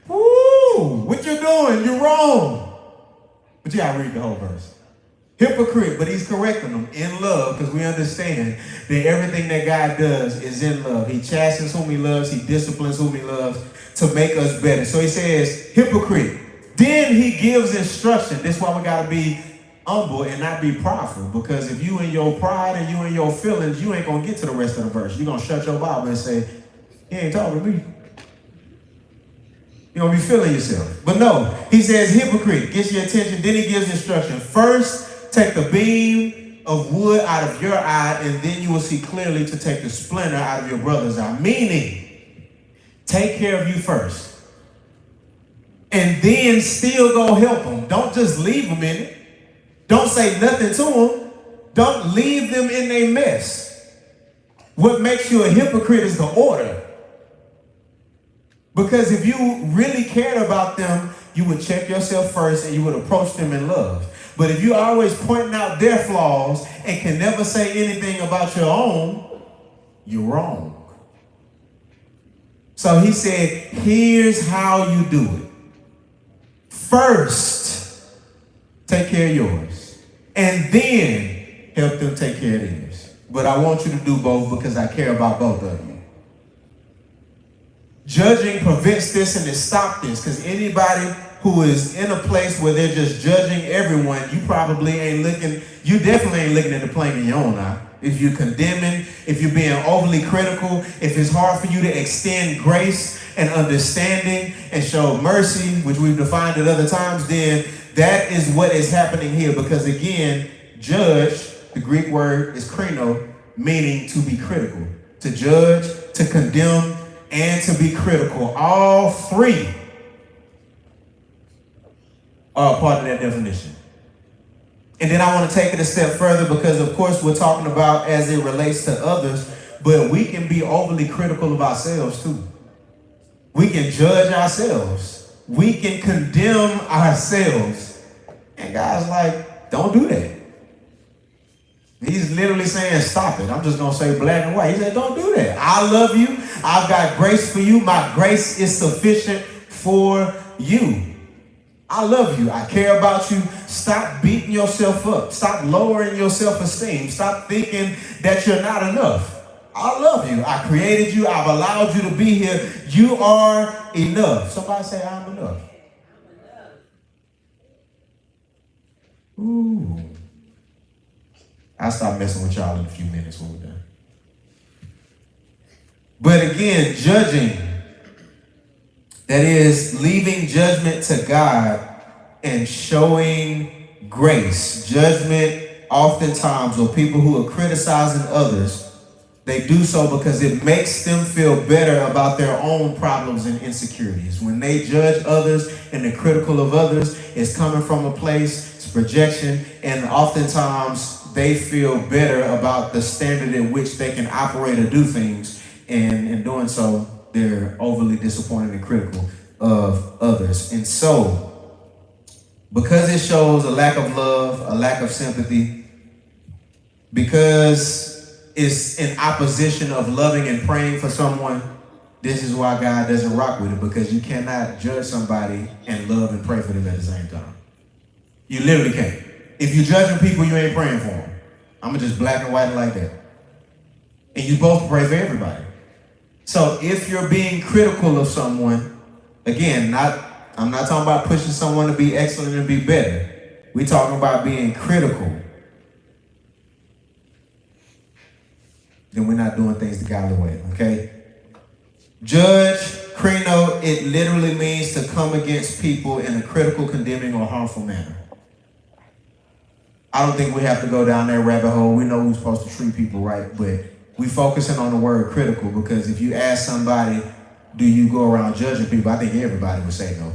Woo! What you doing? You're wrong. But you gotta read the whole verse. Hypocrite, but he's correcting them in love because we understand that everything that God does is in love. He chastens whom he loves. He disciplines whom he loves to make us better. So he says, hypocrite. Then he gives instruction. This is why we got to be humble and not be prideful. Because if you in your pride and you in your feelings, you ain't going to get to the rest of the verse. You're going to shut your Bible and say, he ain't talking to me. You're going to be feeling yourself. But no, he says, hypocrite, gets your attention. Then he gives instruction. First, take the beam of wood out of your eye, and then you will see clearly to take the splinter out of your brother's eye. Meaning, take care of you first. And then still go help them. Don't just leave them in it. Don't say nothing to them. Don't leave them in their mess. What makes you a hypocrite is the order. Because if you really cared about them, you would check yourself first and you would approach them in love. But if you're always pointing out their flaws and can never say anything about your own, you're wrong. So he said, here's how you do it. First, take care of yours. And then help them take care of theirs. But I want you to do both because I care about both of you. Judging prevents this and it stops this because anybody who is in a place where they're just judging everyone, you definitely ain't looking at the plank in your own eye. If you're condemning, if you're being overly critical, if it's hard for you to extend grace and understanding and show mercy, which we've defined at other times, then that is what is happening here. Because again, judge, the Greek word is krino, meaning to be critical. To judge, to condemn, and to be critical. All three are part of that definition. And then I want to take it a step further because, of course, we're talking about as it relates to others, but we can be overly critical of ourselves too. We can judge ourselves. We can condemn ourselves. And God's like, don't do that. He's literally saying, stop it. I'm just going to say black and white. He said, don't do that. I love you. I've got grace for you. My grace is sufficient for you. I love you. I care about you. Stop beating yourself up. Stop lowering your self-esteem. Stop thinking that you're not enough. I love you. I created you. I've allowed you to be here. You are enough. Somebody say, I'm enough. Ooh. I'll stop messing with y'all in a few minutes when we're done. But again, judging, that is leaving judgment to God and showing grace. Judgment oftentimes, or people who are criticizing others, they do so because it makes them feel better about their own problems and insecurities. When they judge others and they're critical of others, it's coming from a place, it's projection, and oftentimes they feel better about the standard in which they can operate or do things, and in doing so, they're overly disappointed and critical of others. And so, because it shows a lack of love, a lack of sympathy, because it's in opposition of loving and praying for someone, this is why God doesn't rock with it, because you cannot judge somebody and love and pray for them at the same time. You literally can't. If you're judging people, you ain't praying for them. I'm going to just black and white it like that. And you're supposed to pray for everybody. So if you're being critical of someone, again, I'm not talking about pushing someone to be excellent and be better. We're talking about being critical. Then we're not doing things the godly way, okay? Judge, krino, it literally means to come against people in a critical, condemning, or harmful manner. I don't think we have to go down that rabbit hole. We know we're supposed to treat people right, but we're focusing on the word critical because if you ask somebody, do you go around judging people? I think everybody would say no.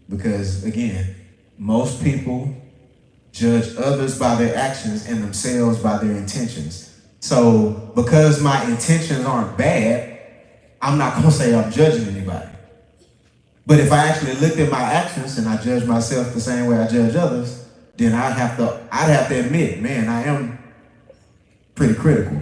Because, again, most people judge others by their actions and themselves by their intentions. So, because my intentions aren't bad, I'm not going to say I'm judging anybody. But if I actually looked at my actions and I judge myself the same way I judge others, then I'd have to admit, man, I am pretty critical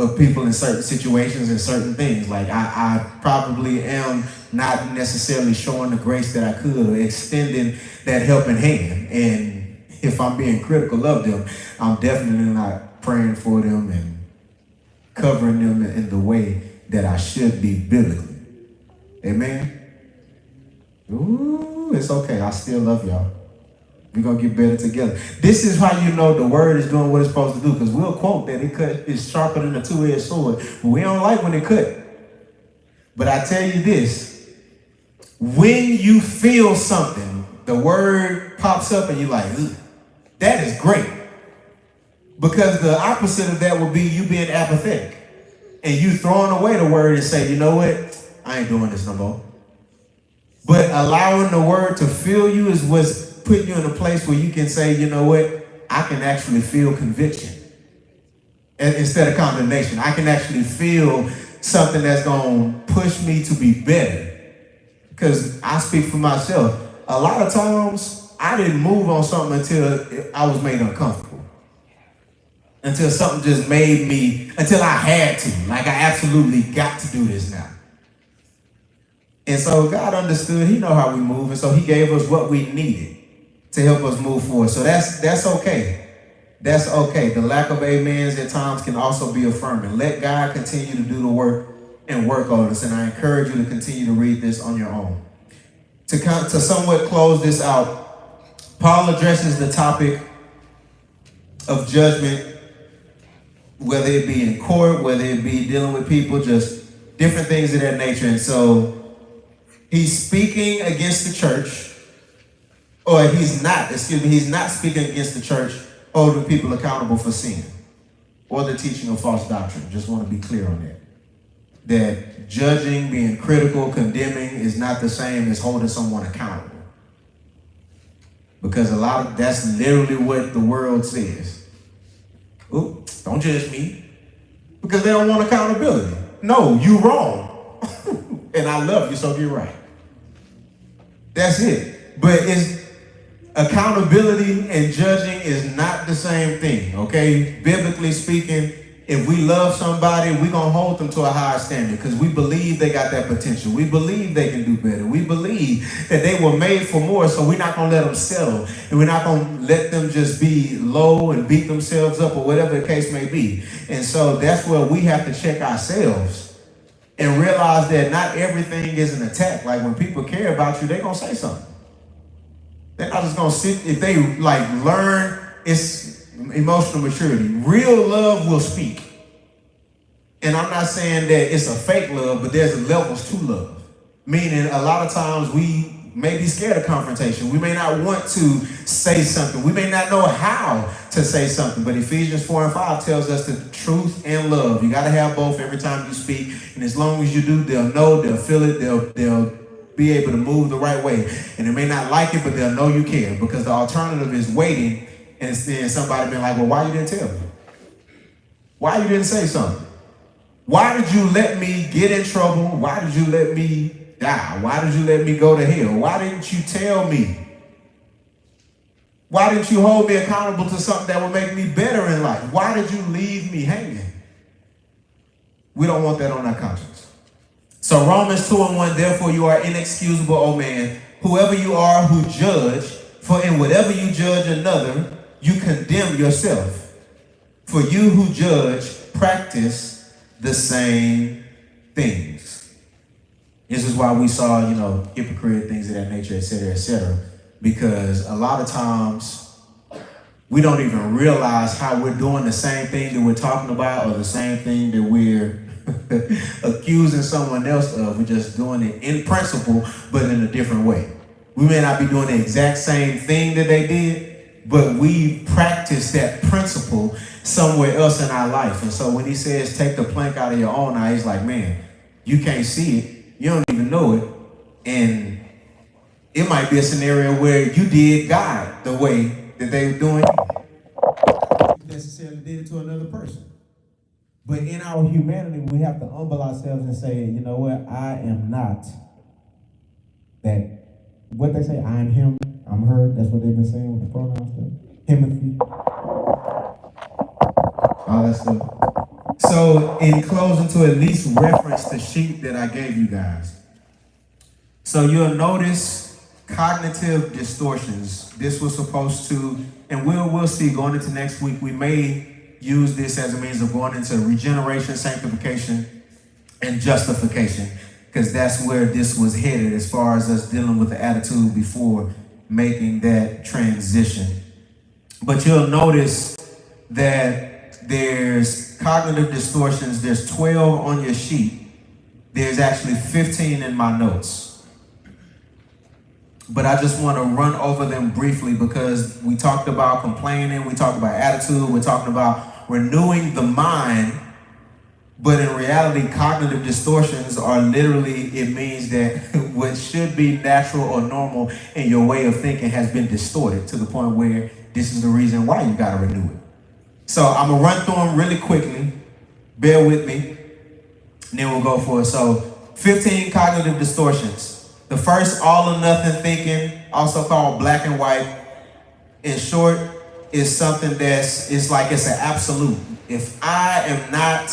of people in certain situations and certain things. Like I probably am not necessarily showing the grace that I could or extending that helping hand. And if I'm being critical of them, I'm definitely not praying for them and covering them in the way that I should be biblically. Amen? Ooh, it's okay. I still love y'all. We're going to get better together. This is how you know the word is doing what it's supposed to do, because we'll quote that it is sharper than a two-edged sword, but we don't like when it cut. But I tell you this, when you feel something, the word pops up and you're like, ugh, that is great. Because the opposite of that would be you being apathetic and you throwing away the word and say, you know what, I ain't doing this no more. But allowing the word to fill you is what's putting you in a place where you can say, you know what, I can actually feel conviction instead of condemnation. I can actually feel something that's going to push me to be better. Because I speak for myself. A lot of times, I didn't move on something until I was made uncomfortable. Until something just made me, until I had to. Like I absolutely got to do this now. And so God understood, he know how we move, and so he gave us what we needed to help us move forward. So that's okay. That's okay. The lack of amens at times can also be affirming. Let God continue to do the work and work on us. And I encourage you to continue to read this on your own. To somewhat close this out, Paul addresses the topic of judgment, whether it be in court, whether it be dealing with people, just different things of that nature. And so he's speaking against the church, or he's not speaking against the church, holding people accountable for sin or the teaching of false doctrine. Just want to be clear on that. That judging, being critical, condemning is not the same as holding someone accountable. Because that's literally what the world says. Ooh, don't judge me. Because they don't want accountability. No, you wrong. And I love you, so you're right. That's it. But accountability and judging is not the same thing, okay? Biblically speaking, if we love somebody, we're going to hold them to a higher standard because we believe they got that potential. We believe they can do better. We believe that they were made for more, so we're not going to let them settle. And we're not going to let them just be low and beat themselves up or whatever the case may be. And so that's where we have to check ourselves and realize that not everything is an attack. Like when people care about you, they're going to say something. They're not just going to sit. If they learn, it's emotional maturity. Real love will speak. And I'm not saying that it's a fake love, but there's levels to love. Meaning a lot of times we may be scared of confrontation. We may not want to say something. We may not know how to say something. But Ephesians 4:5 tells us the truth and love. You got to have both every time you speak. And as long as you do, they'll know, they'll feel it, they'll be able to move the right way. And they may not like it, but they'll know you care. Because the alternative is waiting and then somebody being like, well, why you didn't tell me? Why you didn't say something? Why did you let me get in trouble? Why did you let me die? Why did you let me go to hell? Why didn't you tell me? Why didn't you hold me accountable to something that would make me better in life? Why did you leave me hanging? We don't want that on our conscience. So Romans 2:1, therefore you are inexcusable, O man, whoever you are who judge, for in whatever you judge another, you condemn yourself. For you who judge practice the same things. This is why we saw, hypocrite, things of that nature, etc., because a lot of times we don't even realize how we're doing the same thing that we're talking about or the same thing that we're accusing someone else of. We're just doing it in principle, but in a different way. We may not be doing the exact same thing that they did, but we practice that principle somewhere else in our life. And so when he says, take the plank out of your own eye, he's like, man, you can't see it. You don't even know it. And it might be a scenario where you did God the way that they were doing you. You necessarily did it to another person. But in our humanity, we have to humble ourselves and say, you know what? I am not that. What they say, I am him, I'm her. That's what they've been saying with the pronouns. Himothy. All that stuff. So in closing, to at least reference the sheet that I gave you guys. So you'll notice cognitive distortions. This was supposed to, and we'll see going into next week, we may use this as a means of going into regeneration, sanctification, and justification, because that's where this was headed as far as us dealing with the attitude before making that transition. But you'll notice that there's cognitive distortions. There's 12 on your sheet. There's actually 15 in my notes. But I just want to run over them briefly because we talked about complaining, we talked about attitude, we're talking about renewing the mind. But in reality, cognitive distortions are literally, it means that what should be natural or normal in your way of thinking has been distorted to the point where this is the reason why you got to renew it. So I'm going to run through them really quickly. Bear with me. And then we'll go for it. So 15 cognitive distortions. The first, all or nothing thinking, also called black and white. In short, is something it's like it's an absolute. If I am not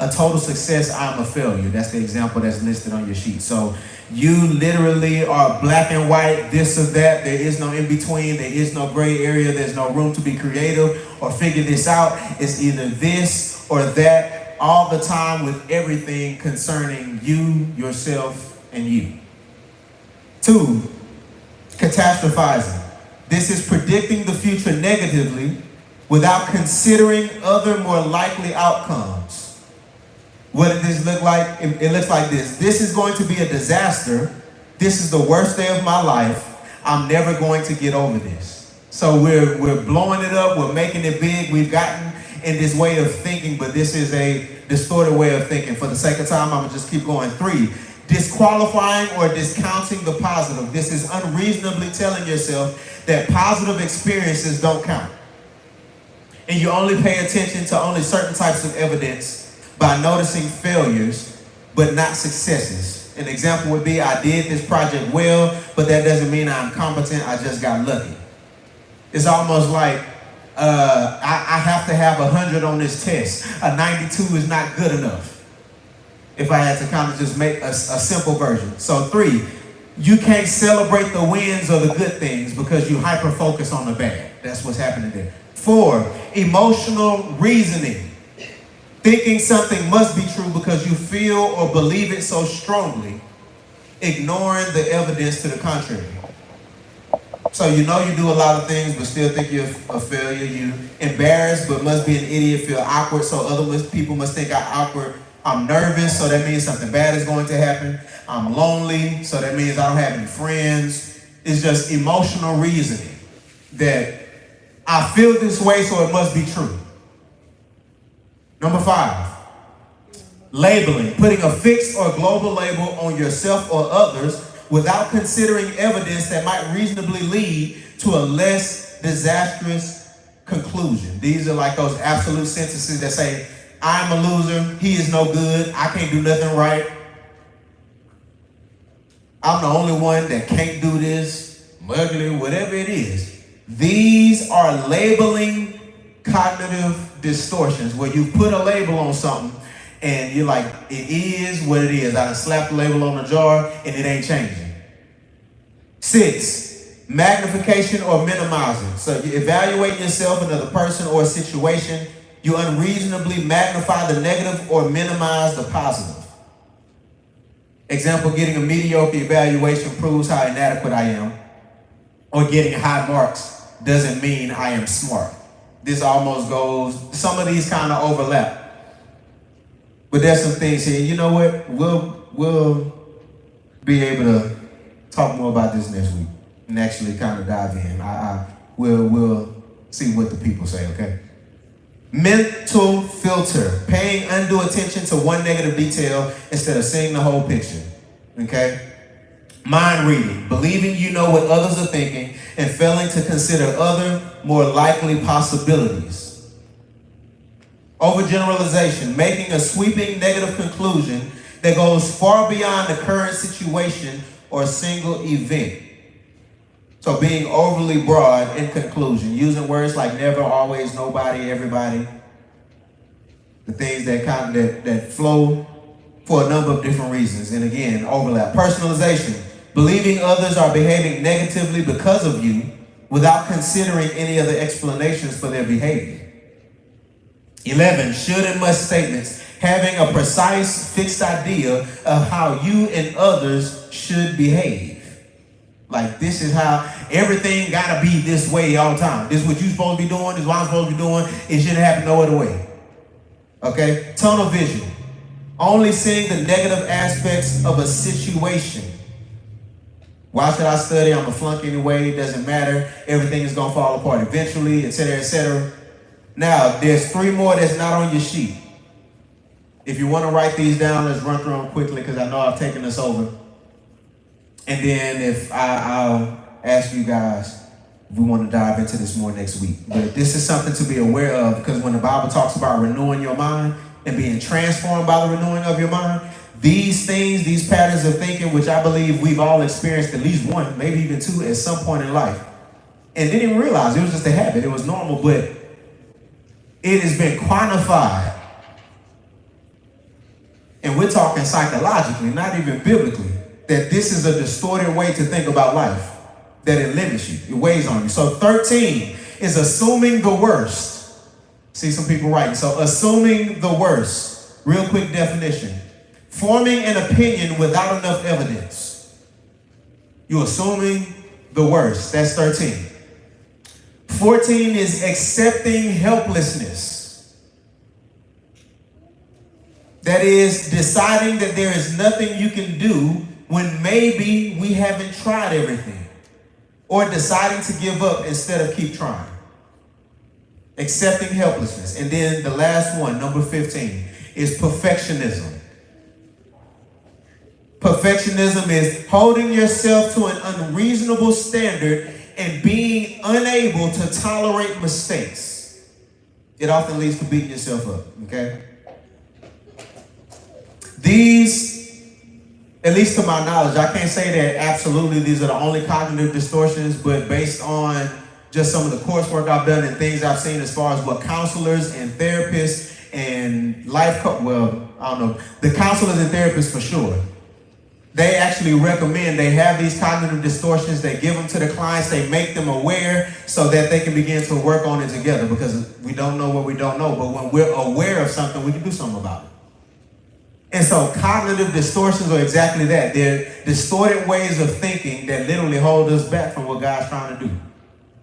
a total success, I'm a failure. That's the example that's listed on your sheet. So you literally are black and white, this or that. There is no in between. There is no gray area. There's no room to be creative or figure this out. It's either this or that all the time with everything concerning you, yourself, and you. 2, catastrophizing. This is predicting the future negatively without considering other more likely outcomes. What does this look like? It looks like this. This is going to be a disaster. This is the worst day of my life. I'm never going to get over this. So we're blowing it up. We're making it big. We've gotten in this way of thinking, but this is a distorted way of thinking. For the sake of time, I'm going to just keep going. 3, disqualifying or discounting the positive. This is unreasonably telling yourself that positive experiences don't count. And you only pay attention to only certain types of evidence by noticing failures, but not successes. An example would be, I did this project well, but that doesn't mean I'm competent, I just got lucky. It's almost like, I have to have 100 on this test. A 92 is not good enough. If I had to kind of just make a simple version. So 3, you can't celebrate the wins or the good things because you hyper-focus on the bad. That's what's happening there. 4, emotional reasoning. Thinking something must be true because you feel or believe it so strongly, ignoring the evidence to the contrary. So you know you do a lot of things but still think you're a failure. You embarrassed but must be an idiot, feel awkward, so other people must think I'm awkward. I'm nervous, so that means something bad is going to happen. I'm lonely, so that means I don't have any friends. It's just emotional reasoning that I feel this way, so it must be true. Number 5, labeling, putting a fixed or global label on yourself or others without considering evidence that might reasonably lead to a less disastrous conclusion. These are like those absolute sentences that say, I'm a loser, he is no good, I can't do nothing right. I'm the only one that can't do this, I'm ugly, whatever it is. These are labeling cognitive distortions where you put a label on something and you're like, it is what it is. I done slapped the label on the jar and it ain't changing. 6, magnification or minimizing. So you evaluate yourself, another person, or a situation. You unreasonably magnify the negative or minimize the positive. Example, getting a mediocre evaluation proves how inadequate I am. Or getting high marks doesn't mean I am smart. This almost goes, some of these kind of overlap. But there's some things here. You know what? We'll be able to talk more about this next week and actually kind of dive in. We'll see what the people say, okay? Mental filter, paying undue attention to one negative detail instead of seeing the whole picture, okay? Mind reading, believing you know what others are thinking and failing to consider other, more likely possibilities. Overgeneralization, making a sweeping negative conclusion that goes far beyond the current situation or a single event. So being overly broad in conclusion, using words like never, always, nobody, everybody. The things that flow for a number of different reasons. And again, overlap. Personalization. Believing others are behaving negatively because of you without considering any other explanations for their behavior. 11. Should and must statements. Having a precise, fixed idea of how you and others should behave. Like, this is how everything gotta be this way all the time. This is what you're supposed to be doing. This is what I'm supposed to be doing. It shouldn't happen no other way. Okay? Tunnel vision. Only seeing the negative aspects of a situation. Why should I study? I'm a flunk anyway. It doesn't matter. Everything is gonna fall apart eventually, etc., etc. Now, there's 3 more that's not on your sheet. If you want to write these down, let's run through them quickly because I know I've taken us over. And then I'll ask you guys if we want to dive into this more next week. But this is something to be aware of, because when the Bible talks about renewing your mind and being transformed by the renewing of your mind, these things, these patterns of thinking, which I believe we've all experienced at least one, maybe even 2 at some point in life, and didn't even realize it was just a habit. It was normal, but it has been quantified. And we're talking psychologically, not even biblically, that this is a distorted way to think about life, that it limits you, it weighs on you. So 13 is assuming the worst. See some people writing. So assuming the worst. Real quick definition. Forming an opinion without enough evidence. You're assuming the worst. That's 13. 14 is accepting helplessness. That is deciding that there is nothing you can do when maybe we haven't tried everything. Or deciding to give up instead of keep trying. Accepting helplessness. And then the last one, number 15, is perfectionism. Perfectionism is holding yourself to an unreasonable standard and being unable to tolerate mistakes. It often leads to beating yourself up, okay? These, at least to my knowledge, I can't say that absolutely these are the only cognitive distortions, but based on just some of the coursework I've done and things I've seen as far as what counselors and therapists and the counselors and therapists for sure, they actually recommend, they have these cognitive distortions, they give them to the clients, they make them aware so that they can begin to work on it together, because we don't know what we don't know, but when we're aware of something, we can do something about it. And so cognitive distortions are exactly that. They're distorted ways of thinking that literally hold us back from what God's trying to do.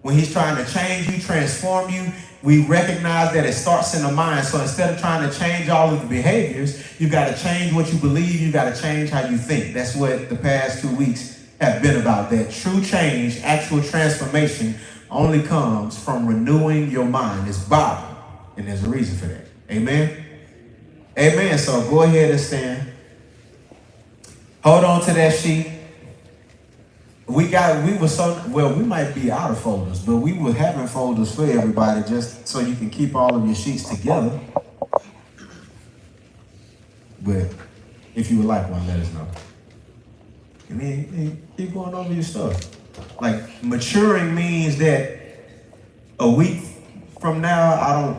When he's trying to change you, transform you, we recognize that it starts in the mind. So instead of trying to change all of the behaviors, you've got to change what you believe. You've got to change how you think. That's what the past 2 weeks have been about. That true change, actual transformation only comes from renewing your mind. It's Bible, and there's a reason for that. Amen? Amen. So go ahead and stand. Hold on to that sheet. We might be out of folders, but we were having folders for everybody just so you can keep all of your sheets together. But if you would like one, let us know. And then keep going over your stuff. Like, maturing means that a week from now,